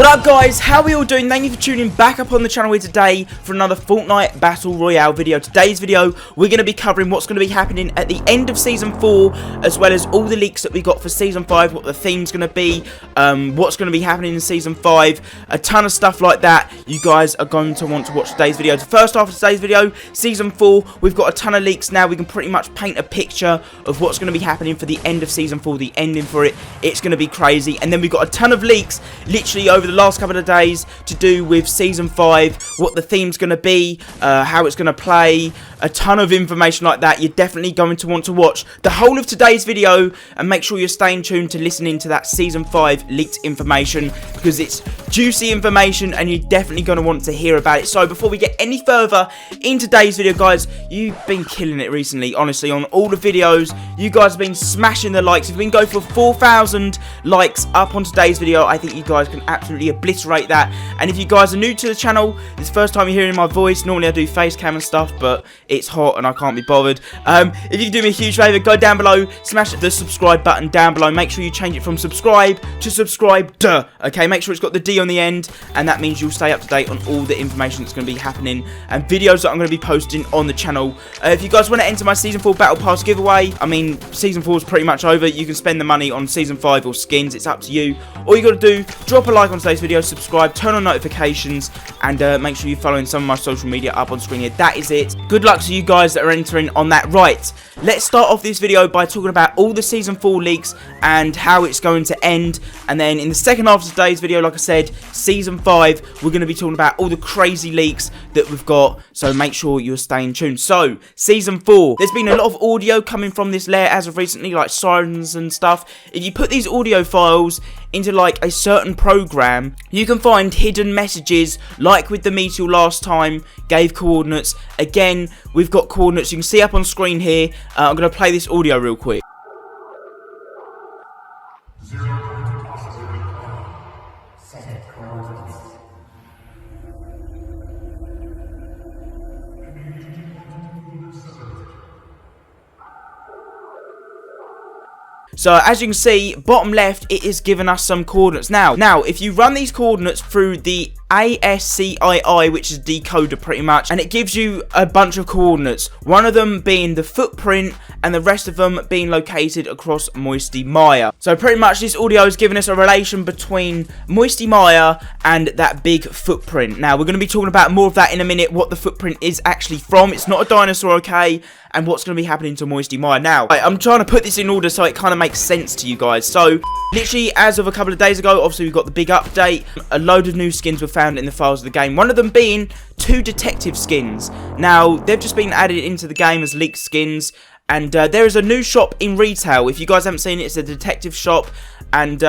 What up guys, how are we all doing? Thank you for tuning back up on the channel here today for another Fortnite Battle Royale video. Today's video, we're going to be covering what's going to be happening at the end of Season 4, as well as all the leaks that we got for Season 5, what the theme's going to be, what's going to be happening in Season 5, a ton of stuff like that. You guys are going to want to watch today's video. The first half of today's video, Season 4, we've got a ton of leaks now. We can pretty much paint a picture of what's going to be happening for the end of Season 4, the ending for it. It's going to be crazy. And then we've got a ton of leaks, literally over the last couple of days, to do with Season 5, what the theme's going to be, how it's going to play, a ton of information like that. You're definitely going to want to watch the whole of today's video, and make sure you're staying tuned to listening to that Season 5 leaked information, because it's juicy information and you're definitely going to want to hear about it. So before we get any further in today's video, guys, you've been killing it recently, honestly, on all the videos. You guys have been smashing the likes. If we can go for 4,000 likes up on today's video, I think you guys can absolutely obliterate that. And if you guys are new to the channel, this is the first time you're hearing my voice. Normally I do face cam and stuff, but it's hot and I can't be bothered. If you can do me a huge favour, go down below, smash the subscribe button down below. Make sure you change it from subscribe to subscribed. Okay, make sure it's got the D on the end, and that means you'll stay up to date on all the information that's going to be happening and videos that I'm going to be posting on the channel. If you guys want to enter my Season 4 Battle Pass giveaway, I mean, Season 4 is pretty much over. You can spend the money on Season 5 or skins. It's up to you. All you got to do, drop a like on today's video, subscribe, turn on notifications, and make sure you're following some of my social media up on screen here. That is it. Good luck to you guys that are entering on that. Right, let's start off this video by talking about all the Season 4 leaks and how it's going to end. And then in the second half of today's video, like I said, Season 5, we're going to be talking about all the crazy leaks that we've got. So make sure you're staying tuned. So, Season 4. There's been a lot of audio coming from this lair as of recently, like sirens and stuff. If you put these audio files into like a certain program, you can find hidden messages, like with the meteor last time, gave coordinates. Again, we've got coordinates you can see up on screen here. I'm going to play this audio real quick. So as you can see, bottom left, it is giving us some coordinates. Now, if you run these coordinates through the ASCII, which is decoder pretty much, and it gives you a bunch of coordinates, one of them being the footprint and the rest of them being located across Moisty Mire. So pretty much this audio is giving us a relation between Moisty Mire and that big footprint. Now we're going to be talking about more of that in a minute, what the footprint is actually from. It's not a dinosaur, okay, and what's going to be happening to Moisty Mire. Now, I'm trying to put this in order so it kind of makes sense to you guys. So literally as of a couple of days ago, obviously we've got the big update. A load of new skins were found in the files of the game, one of them being 2 detective skins. Now they've just been added into the game as leaked skins, and there is a new shop in retail. If you guys haven't seen it, it's a detective shop, and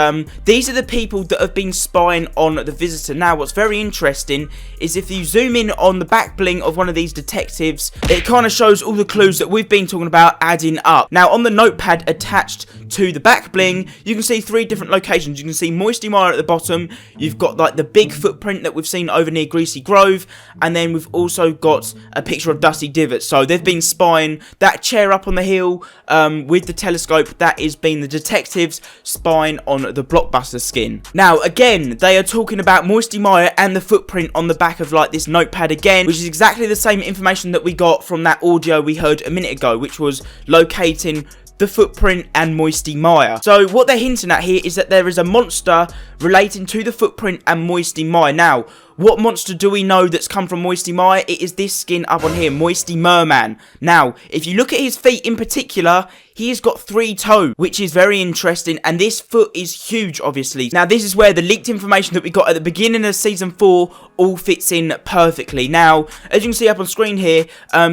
these are the people that have been spying on the visitor. Now what's very interesting is if you zoom in on the back bling of one of these detectives, it kind of shows all the clues that we've been talking about adding up. Now on the notepad attached to the back bling, you can see 3 different locations. You can see Moisty Mire at the bottom, you've got like the big footprint that we've seen over near Greasy Grove, and then we've also got a picture of Dusty Divot. So they've been spying that chair up on the hill with the telescope. That is been the detectives spying on the Blockbuster skin. Now again, they are talking about Moisty Mire and the footprint on the back of like this notepad again, which is exactly the same information that we got from that audio we heard a minute ago, which was locating the footprint and Moisty Mire. So what they're hinting at here is that there is a monster relating to the footprint and Moisty Mire. Now, what monster do we know that's come from Moisty Mire? It is this skin up on here, Moisty Merman. Now, if you look at his feet in particular, he has got 3 toes, which is very interesting, and this foot is huge, obviously. Now, this is where the leaked information that we got at the beginning of Season 4 all fits in perfectly. Now, as you can see up on screen here,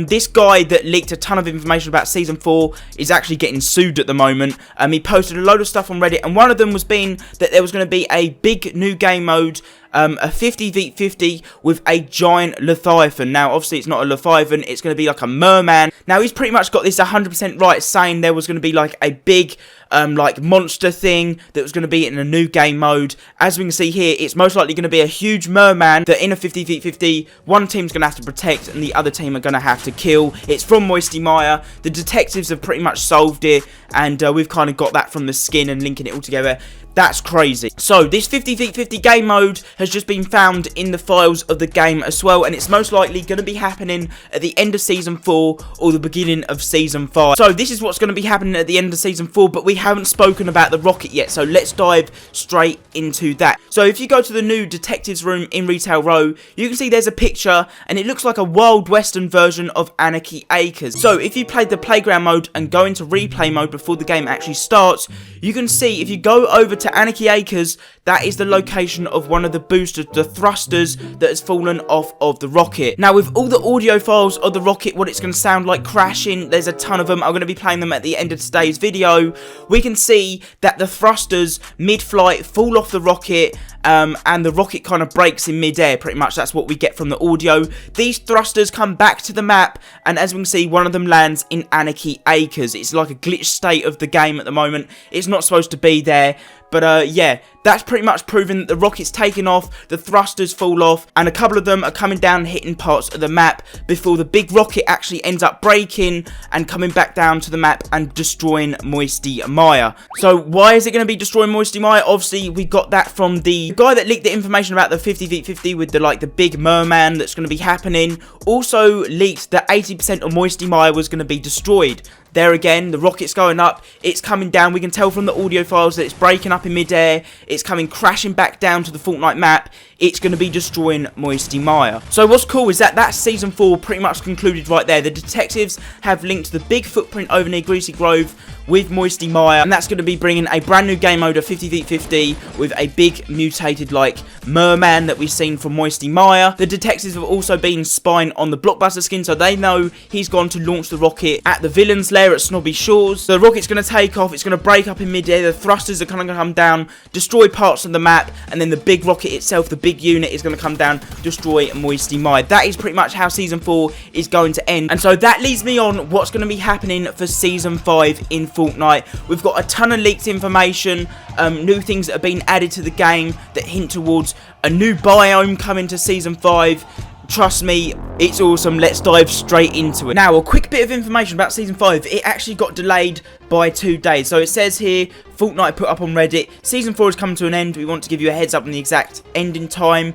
this guy that leaked a ton of information about Season 4 is actually getting sued at the moment. He posted a load of stuff on Reddit, and one of them was being that there was going to be a big new game mode, a 50v50 with a giant Leviathan. Now obviously it's not a Leviathan, it's going to be like a merman. Now he's pretty much got this 100% right, saying there was going to be like a big like monster thing that was going to be in a new game mode. As we can see here, it's most likely going to be a huge merman that in a 50v50, one team's going to have to protect and the other team are going to have to kill. It's from Moisty Maya. The detectives have pretty much solved it, and we've kind of got that from the skin and linking it all together. That's crazy. So this 50v50 game mode has just been found in the files of the game as well, and it's most likely going to be happening at the end of Season 4 or the beginning of Season 5. So this is what's going to be happening at the end of Season 4, but we haven't spoken about the rocket yet, so let's dive straight into that. So if you go to the new detectives room in Retail Row, you can see there's a picture, and it looks like a Wild Western version of Anarchy Acres. So if you played the playground mode and go into replay mode before the game actually starts, you can see if you go over to Anarchy Acres, that is the location of one of the boosters, the thrusters, that has fallen off of the rocket. Now, with all the audio files of the rocket, what it's going to sound like crashing, there's a ton of them. I'm going to be playing them at the end of today's video. We can see that the thrusters mid-flight fall off the rocket, and the rocket kind of breaks in mid-air. Pretty much that's what we get from the audio. These thrusters come back to the map, and as we can see, one of them lands in Anarchy Acres. It's like a glitch state of the game at the moment. It's not supposed to be there. But yeah, that's pretty much proven that the rocket's taken off, the thrusters fall off, and a couple of them are coming down and hitting parts of the map before the big rocket actually ends up breaking and coming back down to the map and destroying Moisty Maya. So why is it going to be destroying Moisty Maya? Obviously, we got that from the guy that leaked the information about the 50v50 with the big merman that's going to be happening. Also leaked that 80% of Moisty Maya was going to be destroyed. There again, the rocket's going up, it's coming down. We can tell from the audio files that it's breaking up in midair, it's coming crashing back down to the Fortnite map. It's going to be destroying Moisty Maya. So what's cool is that that's Season 4 pretty much concluded right there. The detectives have linked the big footprint over near Greasy Grove with Moisty Maya, and that's going to be bringing a brand new game mode of 50v50 with a big mutated merman that we've seen from Moisty Maya. The detectives have also been spying on the Blockbuster skin, so they know he's gone to launch the rocket at the villain's lair at Snobby Shores. The rocket's going to take off, it's going to break up in midair, the thrusters are going to come down, destroy parts of the map, and then the big rocket itself, the big unit, is going to come down, destroy Moisty Maya. That is pretty much how Season 4 is going to end, and so that leads me on what's going to be happening for Season 5 in Fortnite. We've got a ton of leaked information, new things that have been added to the game that hint towards a new biome coming to Season 5. Trust me, it's awesome. Let's dive straight into it. Now, a quick bit of information about Season 5. It actually got delayed by 2 days. So it says here, Fortnite put up on Reddit, Season 4 is coming to an end. We want to give you a heads up on the exact ending time.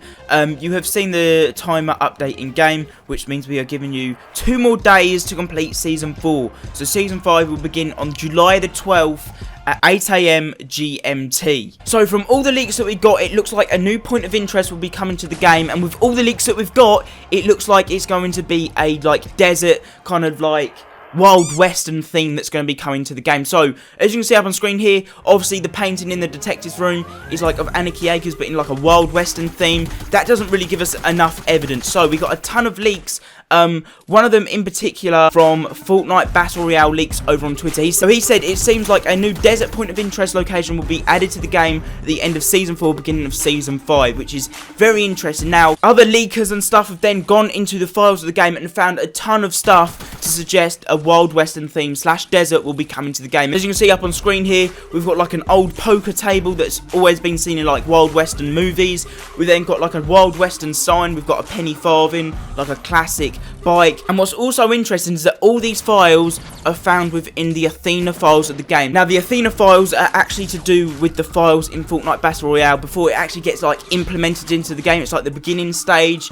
You have seen the timer update in game, which means we are giving you 2 more days to complete Season 4. So Season 5 will begin on July the 12th at 8 AM GMT. So from all the leaks that we got, it looks like a new point of interest will be coming to the game, and with all the leaks that we've got, it looks like it's going to be a desert kind of Wild Western theme that's going to be coming to the game. So as you can see up on screen here, obviously the painting in the detective's room is of Anarchy Acres, but in a Wild Western theme. That doesn't really give us enough evidence. So we got a ton of leaks. One of them in particular from Fortnite Battle Royale leaks over on Twitter. So he said it seems like a new desert point of interest location will be added to the game at the end of Season 4, beginning of Season 5, which is very interesting. Now, other leakers and stuff have then gone into the files of the game and found a ton of stuff to suggest a Wild Western theme / desert will be coming to the game. As you can see up on screen here, we've got an old poker table that's always been seen in Wild Western movies. We've then got a Wild Western sign, we've got a penny farthing, a classic bike. And what's also interesting is that all these files are found within the Athena files of the game. Now, the Athena files are actually to do with the files in Fortnite Battle Royale before it actually gets implemented into the game. It's the beginning stage.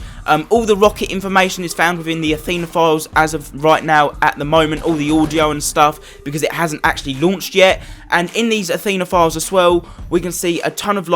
All the rocket information is found within the Athena files as of right now at the moment, all the audio and stuff, because it hasn't actually launched yet. And in these Athena files as well, we can see a ton of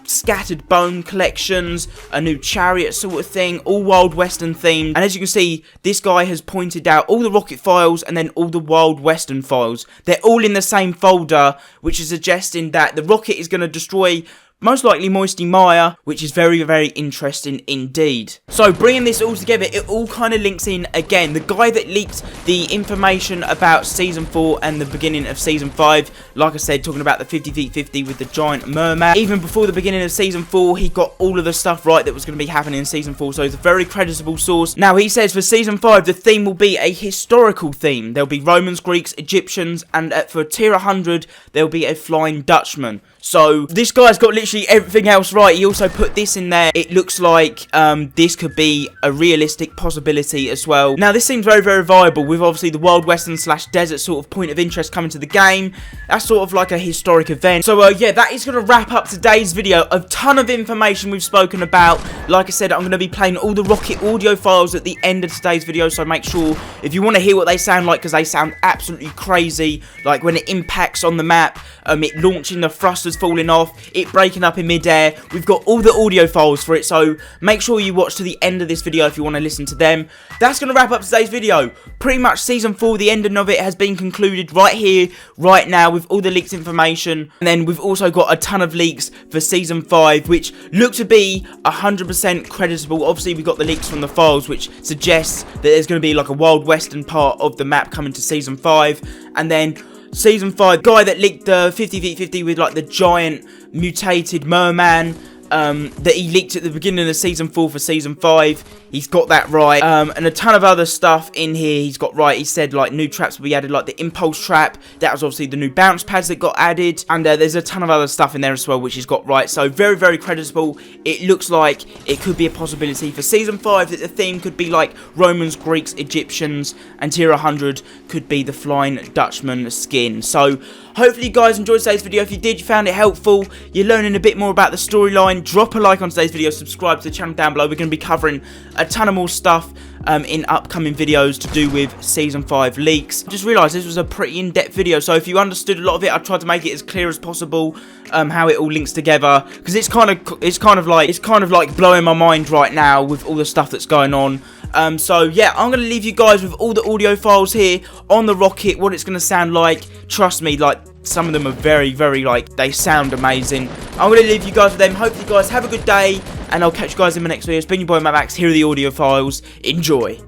scattered bone collections, a new chariot sort of thing, all Wild Western themed. And as you can see, this guy has pointed out all the rocket files and then all the Wild Western files. They're all in the same folder, which is suggesting that the rocket is going to destroy most likely Moisty Maya, which is very, very interesting indeed. So bringing this all together, it all kind of links in again. The guy that leaked the information about Season 4 and the beginning of Season 5, like I said, talking about the 50 feet 50 with the giant merman. Even before the beginning of Season 4, he got all of the stuff right that was going to be happening in Season 4, so it's a very credible source. Now, he says for Season 5, the theme will be a historical theme. There'll be Romans, Greeks, Egyptians, and for Tier 100, there'll be a Flying Dutchman. So, this guy's got literally everything else right. He also put this in there. It looks like this could be a realistic possibility as well. Now, this seems very, very viable with obviously the Wild Western / desert sort of point of interest coming to the game. That's sort of like a historic event. So, yeah, that is going to wrap up today's video. A ton of information we've spoken about. Like I said, I'm going to be playing all the Rocket audio files at the end of today's video. So, make sure if you want to hear what they sound like, because they sound absolutely crazy. Like when it impacts on the map, it launching, the thrusters falling off, it breaking up in midair. We've got all the audio files for it, so make sure you watch to the end of this video if you want to listen to them. That's going to wrap up today's video. Pretty much Season 4, the ending of it has been concluded right here, right now, with all the leaked information. And then we've also got a ton of leaks for Season 5, which look to be 100% creditable. Obviously, we've got the leaks from the files, which suggests that there's going to be like a Wild Western part of the map coming to Season 5. And then Season 5, guy that leaked the 50 feet 50 with like the giant mutated merman, that he leaked at the beginning of Season 4 for Season 5. He's got that right. And a ton of other stuff in here he's got right. He said like new traps will be added, like the impulse trap. That was obviously the new bounce pads that got added. And there's a ton of other stuff in there as well, which he's got right. So very, very creditable. It looks like it could be a possibility for Season 5 that the theme could be like Romans, Greeks, Egyptians, and Tier 100 could be the Flying Dutchman skin. So hopefully you guys enjoyed today's video. If you did, you found it helpful, you're learning a bit more about the storyline, drop a like on today's video, subscribe to the channel down below. We're going to be covering a ton of more stuff in upcoming videos to do with Season 5 leaks. I just realised this was a pretty in-depth video, so if you understood a lot of it, I tried to make it as clear as possible, how it all links together, because it's kind of like blowing my mind right now with all the stuff that's going on. So yeah, I'm going to leave you guys with all the audio files here on the Rocket, what it's going to sound like. Trust me, like, some of them are very, very, like, they sound amazing. I'm going to leave you guys with them. Hopefully you guys have a good day, and I'll catch you guys in my next video. It's been your boy MACMACS. Here are the audio files. Enjoy.